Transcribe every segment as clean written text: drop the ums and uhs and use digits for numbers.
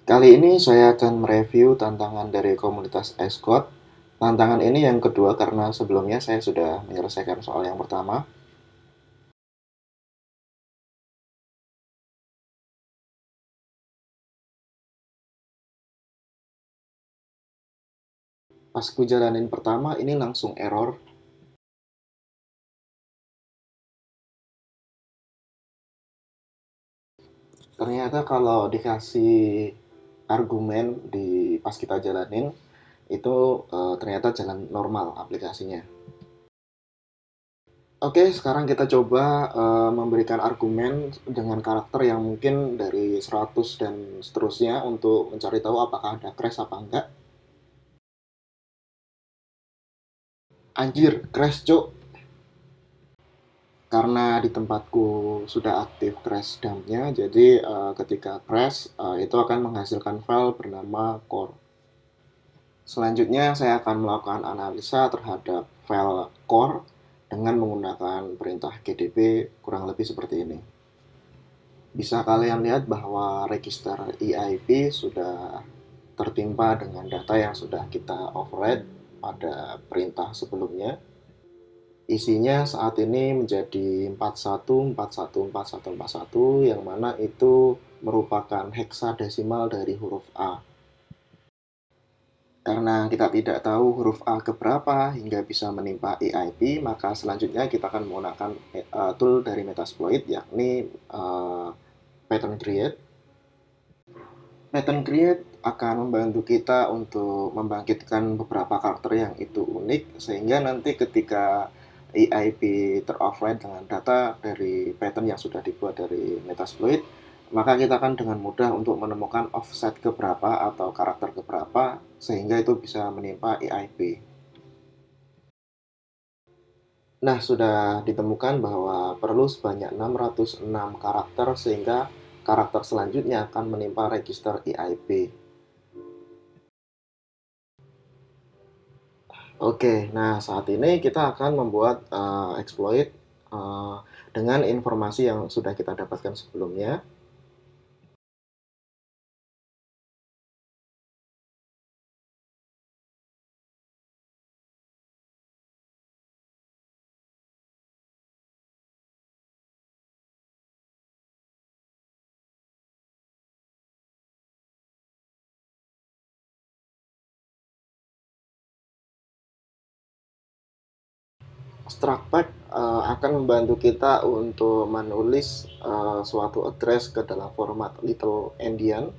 Kali ini saya akan mereview tantangan dari komunitas Xcode. Tantangan ini yang kedua karena sebelumnya saya sudah menyelesaikan soal yang pertama. Pas ku jalanin pertama ini langsung error. Ternyata kalau dikasih argumen pas kita jalanin itu ternyata jalan normal aplikasinya. Oke, sekarang kita coba memberikan argumen dengan karakter yang mungkin dari 100 dan seterusnya untuk mencari tahu apakah ada crash apa enggak. Anjir, crash cuk. Karena di tempatku sudah aktif crash dumpnya, jadi ketika crash itu akan menghasilkan file bernama core. Selanjutnya saya akan melakukan analisa terhadap file core dengan menggunakan perintah gdb kurang lebih seperti ini. Bisa kalian lihat bahwa register EIP sudah tertimpa dengan data yang sudah kita override pada perintah sebelumnya. Isinya saat ini menjadi 41414141 yang mana itu merupakan heksadesimal dari huruf A. Karena kita tidak tahu huruf A keberapa hingga bisa menimpa EIP, maka selanjutnya kita akan menggunakan tool dari Metasploit yakni pattern create. Pattern create akan membantu kita untuk membangkitkan beberapa karakter yang itu unik sehingga nanti ketika EIP teroffline dengan data dari pattern yang sudah dibuat dari Metasploit, maka kita akan dengan mudah untuk menemukan offset keberapa atau karakter keberapa sehingga itu bisa menimpa EIP. Nah, sudah ditemukan bahwa perlu sebanyak 606 karakter sehingga karakter selanjutnya akan menimpa register EIP. Oke, nah saat ini kita akan membuat exploit uh, dengan informasi yang sudah kita dapatkan sebelumnya. Struct pack akan membantu kita untuk menulis suatu address ke dalam format little endian.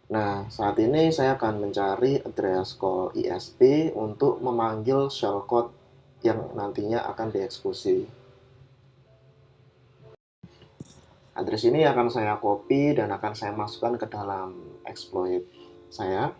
Nah, saat ini saya akan mencari address call ESP untuk memanggil shellcode yang nantinya akan dieksekusi. Address ini akan saya copy dan akan saya masukkan ke dalam exploit saya.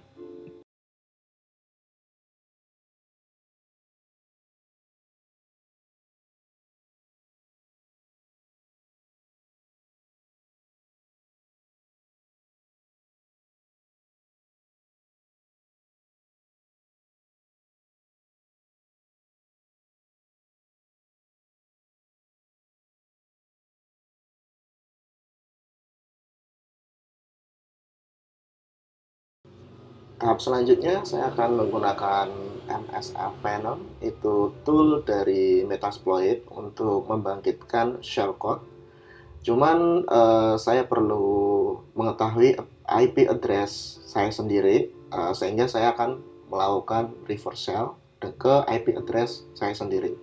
Tahap selanjutnya saya akan menggunakan MSF Venom, itu tool dari Metasploit untuk membangkitkan shellcode. Cuman saya perlu mengetahui IP address saya sendiri sehingga saya akan melakukan reverse shell ke IP address saya sendiri.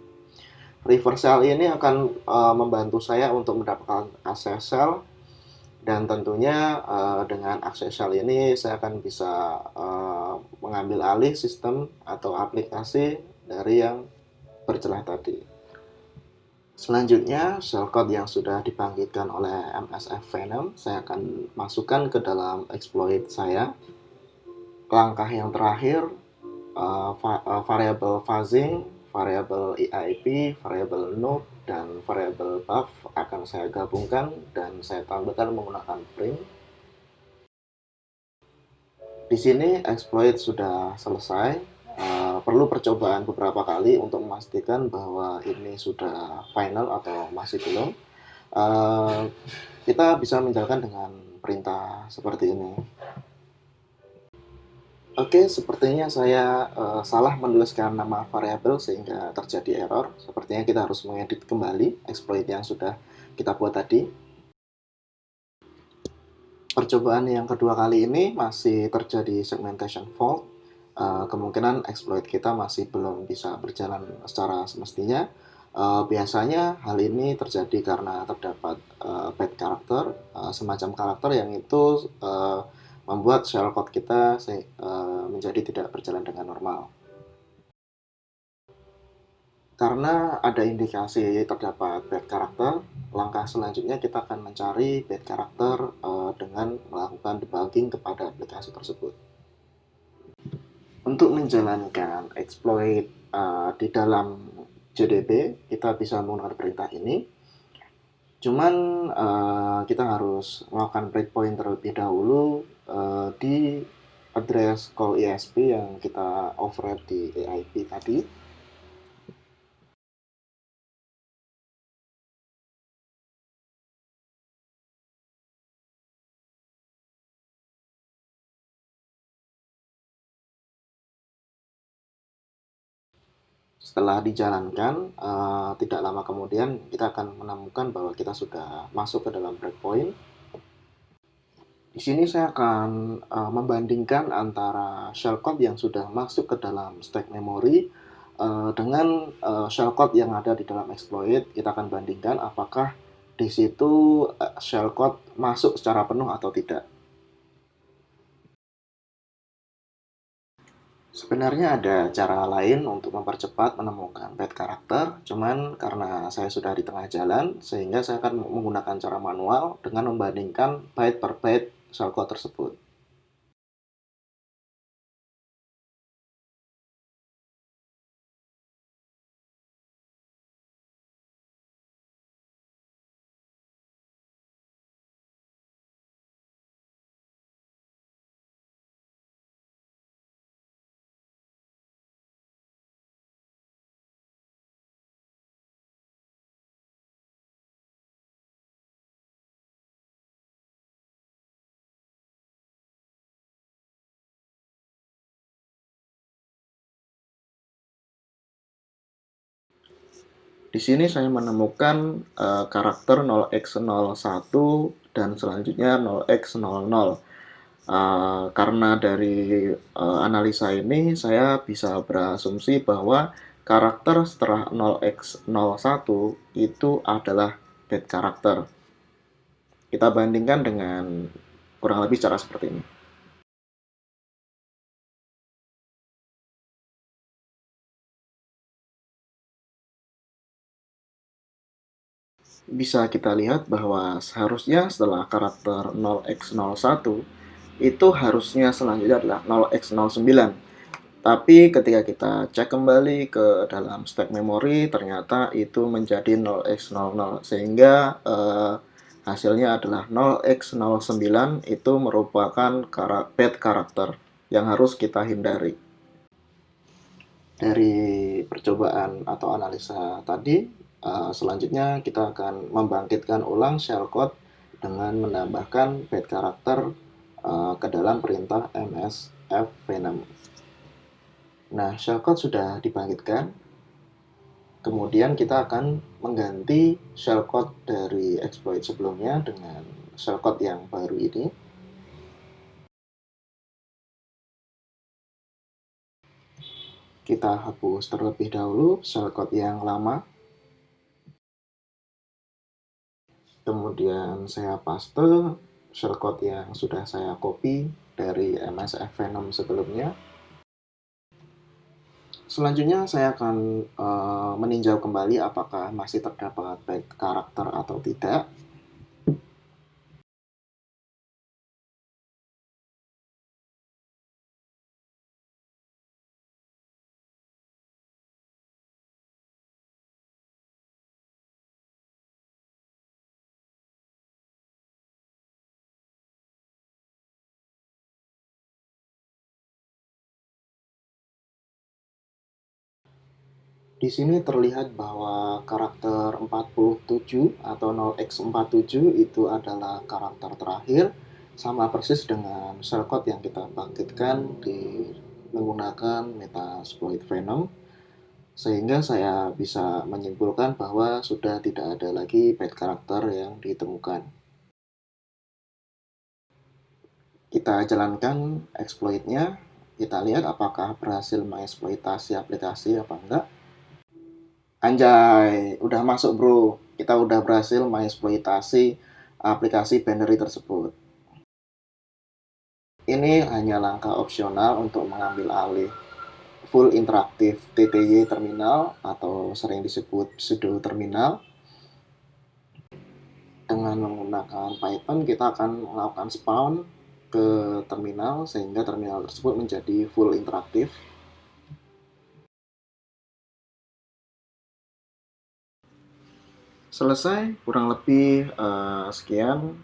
Reverse shell ini akan membantu saya untuk mendapatkan access shell dan tentunya dengan akses shell ini saya akan bisa mengambil alih sistem atau aplikasi dari yang bercelah tadi. Selanjutnya, shellcode yang sudah dibangkitkan oleh MSF Venom saya akan masukkan ke dalam exploit saya. Langkah yang terakhir, variabel fuzzing, variabel EIP, variabel node, dan variabel buff akan saya gabungkan dan saya tambahkan menggunakan print. Di sini exploit sudah selesai. Perlu percobaan beberapa kali untuk memastikan bahwa ini sudah final atau masih belum. Eh, Kita bisa menjalankan dengan perintah seperti ini. Oke, sepertinya saya salah menuliskan nama variabel sehingga terjadi error. Sepertinya kita harus mengedit kembali exploit yang sudah kita buat tadi. Percobaan yang kedua kali ini masih terjadi segmentation fault. Kemungkinan exploit kita masih belum bisa berjalan secara semestinya. Biasanya hal ini terjadi karena terdapat bad character, semacam karakter yang itu membuat shellcode kita menjadi tidak berjalan dengan normal. Karena ada indikasi terdapat bad character, langkah selanjutnya kita akan mencari bad character dengan melakukan debugging kepada aplikasi tersebut. Untuk menjalankan exploit di dalam JDB, kita bisa menggunakan perintah ini. Cuman kita harus melakukan breakpoint terlebih dahulu di address call ESP yang kita override di AIP tadi. Setelah dijalankan, tidak lama kemudian kita akan menemukan bahwa kita sudah masuk ke dalam breakpoint. Di sini saya akan membandingkan antara shellcode yang sudah masuk ke dalam stack memory dengan shellcode yang ada di dalam exploit. Kita akan bandingkan apakah di situ shellcode masuk secara penuh atau tidak. Sebenarnya ada cara lain untuk mempercepat menemukan bait karakter, cuman karena saya sudah di tengah jalan, sehingga saya akan menggunakan cara manual dengan membandingkan bait per bait shellcode tersebut. Di sini saya menemukan karakter 0x01 dan selanjutnya 0x00. Karena dari analisa ini saya bisa berasumsi bahwa karakter setelah 0x01 itu adalah bad karakter. Kita bandingkan dengan kurang lebih cara seperti ini. Bisa kita lihat bahwa seharusnya setelah karakter 0x01 itu harusnya selanjutnya adalah 0x09. Tapi ketika kita cek kembali ke dalam stack memory, ternyata itu menjadi 0x00, sehingga hasilnya adalah 0x09 itu merupakan bad karakter yang harus kita hindari. Dari percobaan atau analisa tadi, selanjutnya kita akan membangkitkan ulang shellcode dengan menambahkan bad karakter ke dalam perintah msfvenom. Nah, shellcode sudah dibangkitkan. Kemudian kita akan mengganti shellcode dari exploit sebelumnya dengan shellcode yang baru ini. Kita hapus terlebih dahulu shellcode yang lama. Kemudian saya paste shellcode yang sudah saya copy dari msfvenom sebelumnya. Selanjutnya saya akan meninjau kembali apakah masih terdapat bait karakter atau tidak. Di sini terlihat bahwa karakter 47 atau 0x47 itu adalah karakter terakhir, sama persis dengan shellcode yang kita bangkitkan di menggunakan Metasploit Venom, sehingga saya bisa menyimpulkan bahwa sudah tidak ada lagi byte karakter yang ditemukan. Kita jalankan exploitnya, kita lihat apakah berhasil mengeksploitasi aplikasi apa enggak. Anjay, udah masuk bro. Kita udah berhasil mengeksploitasi aplikasi binary tersebut. Ini hanya langkah opsional untuk mengambil alih full interaktif TTY terminal atau sering disebut pseudo terminal. Dengan menggunakan Python, kita akan melakukan spawn ke terminal sehingga terminal tersebut menjadi full interaktif. Selesai, kurang lebih sekian.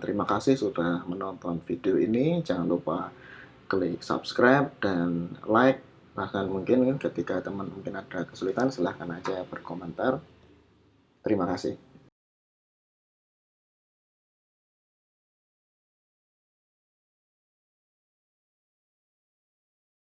Terima kasih sudah menonton video ini. Jangan lupa klik subscribe dan like. Bahkan mungkin ketika teman mungkin ada kesulitan, silahkan aja berkomentar. Terima kasih.